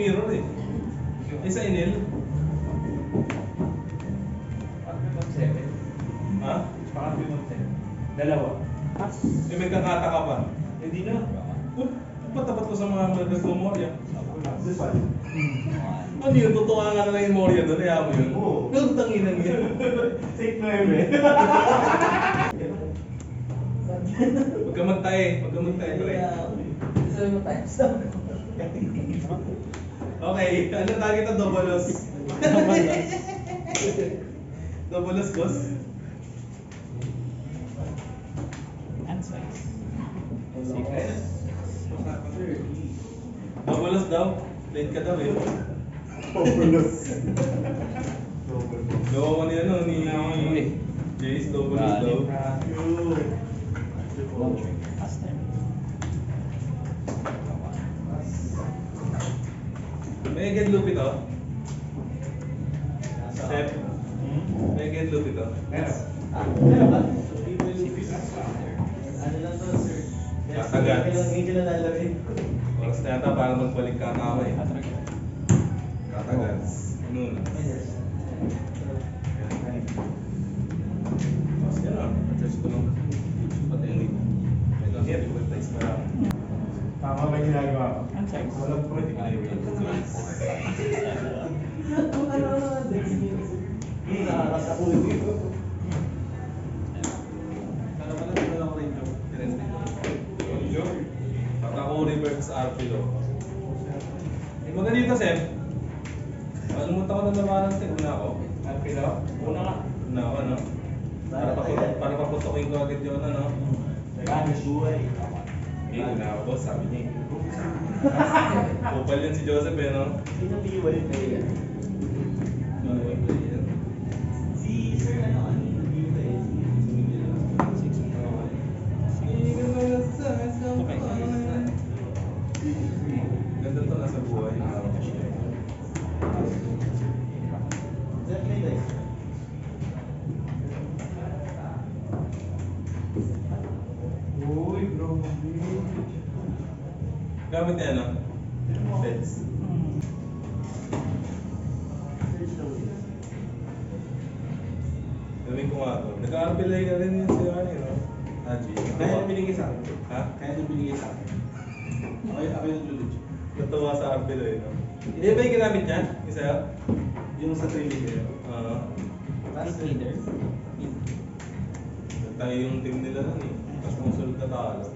mirror eh. Ay sa Enel. Pakapimon 7. Ha? Pakapimon 7. Dalawa. Eh may kakata ka pa. Hindi na. Tapat ko sa mga Malgas ng Moria. Depan. Ano yun? Totoo nga na lang yung Moria doon. Kaya mo yun? Oo. Pero tanginan niya. Safe 9. Huwag ka magtae. Huwag ka magtae. Pre. Sabi mo tayo sa Okay. Ano tawag ito? Dobolos. Dobolos, boss. Dobolos daw. Late ka daw eh. Overloss. Gawa ko ni ano ni Jace. Dobolos daw. May get loop ito? Chef? May get loop ito? Meron. Meron ba? Ano lang to, sir? Katagat. Medyo na lalawin. Oras na yata para magbalik ka kamay. Katagat. Ano na? Tapos yan ah. Adjust ko lang. Pati yun eh. May lang yan. Advertise na lang. Tama ba yung ginagawa ko? Walang project. Hindi nakakasakulit dito. Sana pala ito lang rin yung tinestay. Takakuri versus Arpilo. Eh, maganito, Sem. Kalimutan ko na naman ng una ako. Arpilo? Una ka. Una ako, ano? Para paputokin ko agad yun, ano? Ganos buhay. Eh, una ako, boss, sabi niya. Kupal yun si Joseph, eh, no? Sino biwal kayo? Si Sir ano biwal? Ganda to, nasa buhay. That may like. Uy, bro. Gamit niya, ano? Beds. Gawin ko nga to. Nag-RPLay na rin yun si ano, no? Haji. Kaya na binigay sa akin. Ha? Kaya na binigay sa akin. Ako yung lulod. Natuwa sa RPLay, no? Hindi ba yung ginamit niya? Isa? Yung sa 3 meter. Last leader. Tayo yung team nila nun eh. Tapos kung sulod na talo.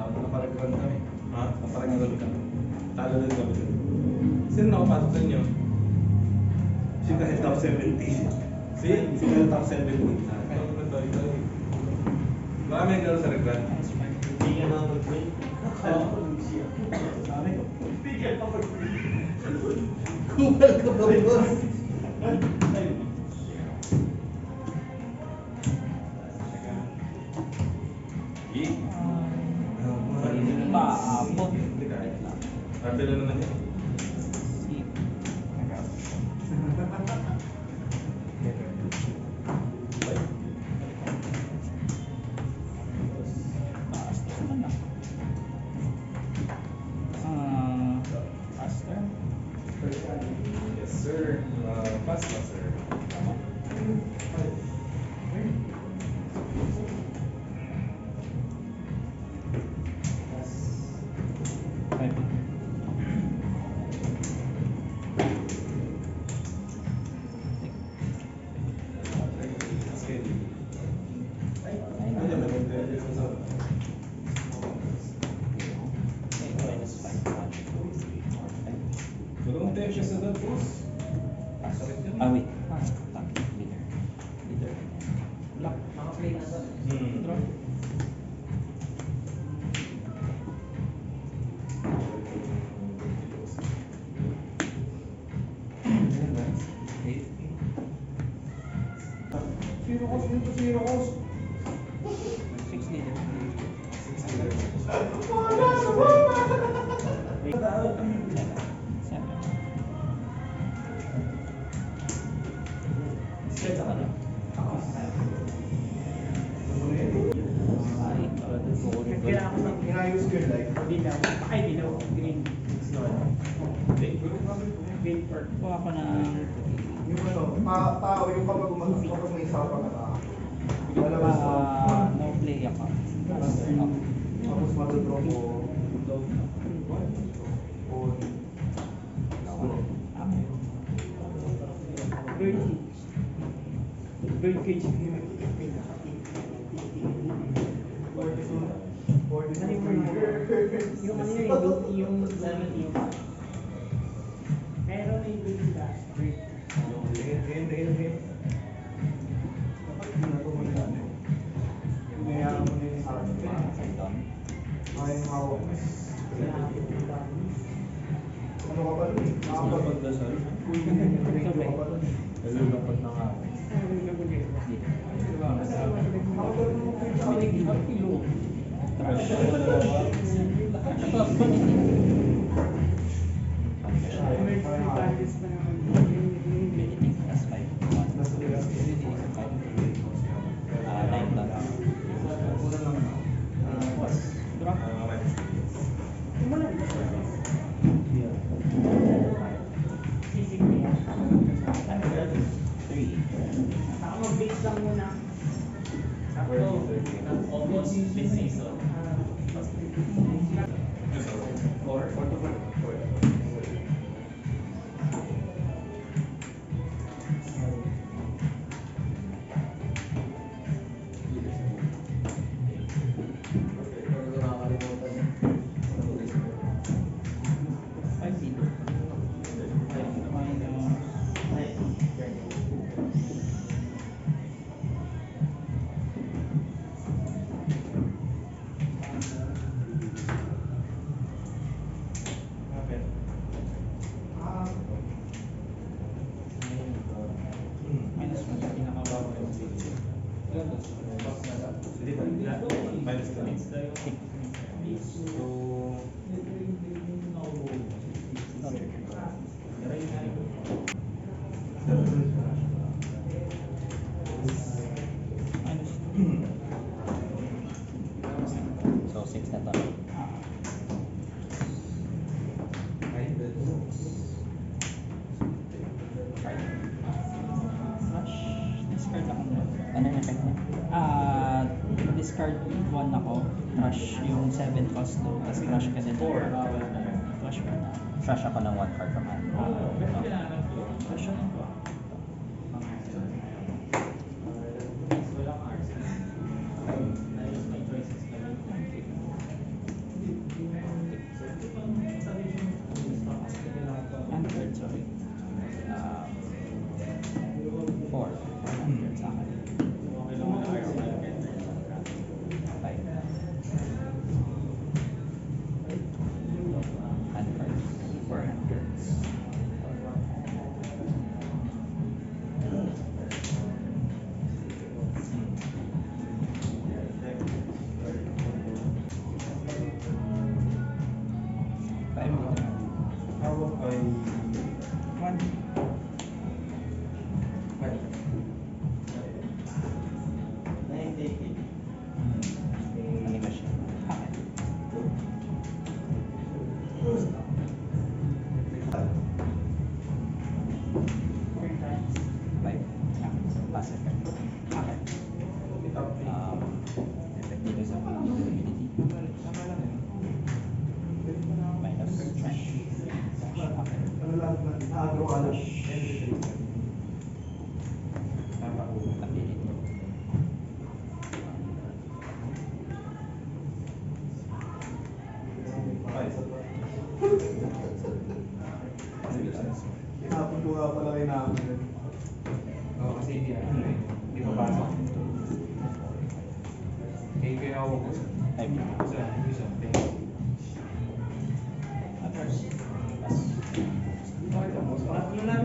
Naparag-run kami. Ha? Naparag-run kami. Talo din kami dun. Sino nakapasok sa inyo? Si kahit top 70. Si? Si kahit top 70. Marami ang gano'n sa regret. Hindi ka na mag-play. Akala ko siya. Sabi ko, bigyan pa mag-play. Kupal ka ba rin, boss? Paabot. RPLay naman yun. Faster. Yes sir. Pass na sir. Magandang tayo siya sa dad, boss. Sakit yun. Wait. Leader. Leader. Lock. Naka-play na ba? Hmm. Zero cost dito, zero cost. 6 leader. Straight ka na. Kailangan ko nang inayos ko yung light. Hindi na. Ay, hindi na. Green. Snow. Kuha ko ng Yung ano, tao, yung kapag may isapang na tao. Lalabas ko. no play ako. Parang turn off. Tapos matudraw ko. Bird cage. Yung ano yung 70 yung meron na yung bird last bird. Mayroon mo na yung isapang. Side down. Ay, hawak. Ano ka ba? Pagdasal. Radio ka ba? Nalulungkot na nga. Plus 5. 9 down. Una lang na. Drop. Three. Ako mag-base lang muna. Sakto. Almost mid-season. Five zero. Minus one yung pinakababa yung video. Minus ka. So 6 na to. Flash. Discard ako na. Ano yung effect niya? Discard 1 ako. Crush yung 7 cost low. Tapos crush ka din. Flash ka na. Trash ako ng 1 card from hand. Flash yun. Unthird, sorry. 4. Unthird sa akin. 5. Unthird. 4 unthirds. Five. Hawak ay... 1. Animation. Akin. Four times. 5. Pass effect. Akin. Effect dito sa ability. Minus trash. Akin. Ano lang, agro-alas. Ability. Hinapon ko nga pala kay namin. Oo, kasi hindi hindi papasok. Kaya ako ko. Five. Isa. Others. Pass. Tatlo lang.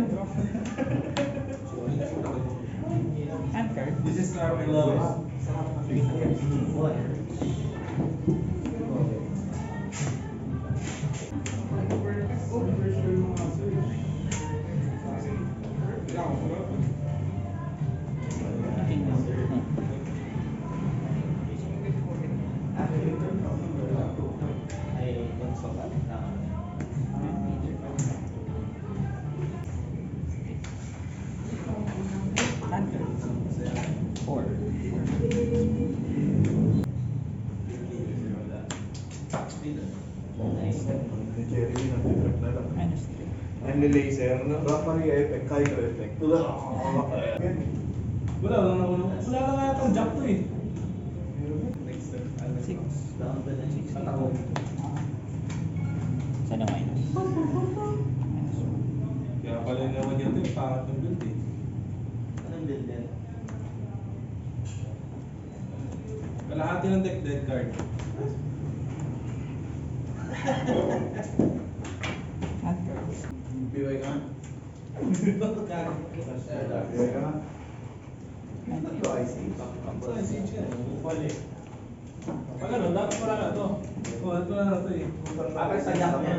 Anchor. This is our love. 3. Ni Jeremy nag-trip na lang. Minus 3. Laser, no? Rapari effect, Kaido effect. Yan. Wala lang nakulong. Wala lang nga itong jack to eh. Next step. 6. Down ba na 6? At ako. Sana minus. Minus Kaya pala yung naman yun ito, pangat ng build eh. Anong build yan? Kalahati ng deck dead card. 1. BY ka nga. BY ka nga. Ano to, IC? Ay, sinch yan. Pali. Pag ano, dapat pala na to. Dapat pala na to eh. Apat sa jack niya.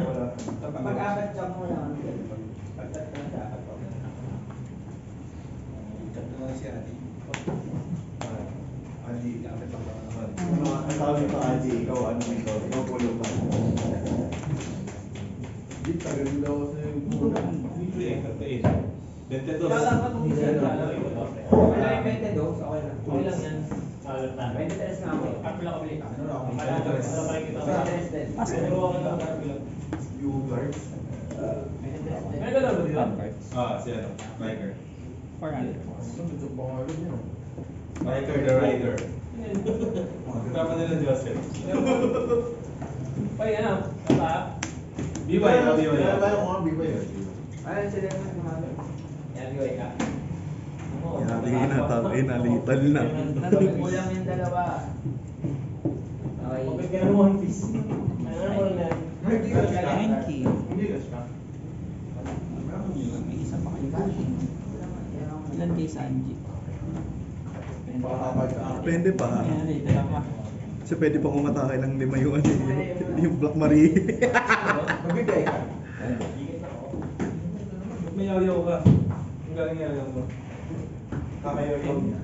Pag-apat jump mo lang. Pagtat ka na dapat. Jump na lang si Adi. Adi. Kapit lang ako naman. Ano, ang tawag nito, Adi, ikaw, ano ikaw? Ikaw pulutan. Di, tagal daw ako sa'yo. Hindi eh, 38. 22. Ikaw dapat kung isa na. Wala yung 22, okay lang. Okay lang yan. Salat na. 23 na ako. Kapila ka balik. Ano na ako? Para 23 din. You guards. May galaw ba dito? Ah, si ano? Biker. 400. Ito pangalan niya. Biker the Rider. Kama nila Joseph. Ay, ano? Tama? BY ka, BY ka. Kaya mo nga, BY ka. Ayun sila yung mga Yan, giway ka. Tingin na, tangin na, lital na. kulang yung dalawa. Okay. Bakit ka naman One Piece? Ano mo na? 9K. Hindi ka siya. May isa pa kayo. Ilan kay Sanji? Depende pa. Ayan, dito lang ma. Kasi pwede pang umatake ng 5 yung ano yung Black Marie. Magbigay ka. Ba't may yaw-yaw ka? Ang galing yaw-yaw mo. Kakayaw niya.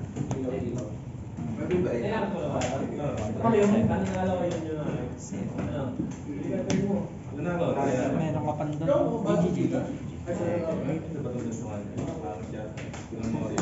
Mabibay. Kailangan ko na ba? Ah, Ano yun? Kanina alam ko yun yun. Ano? Ano na ako? Meron ka pa doon. GG. Ano ba ito sa kanya? Parang siya. Tingnan mo rin.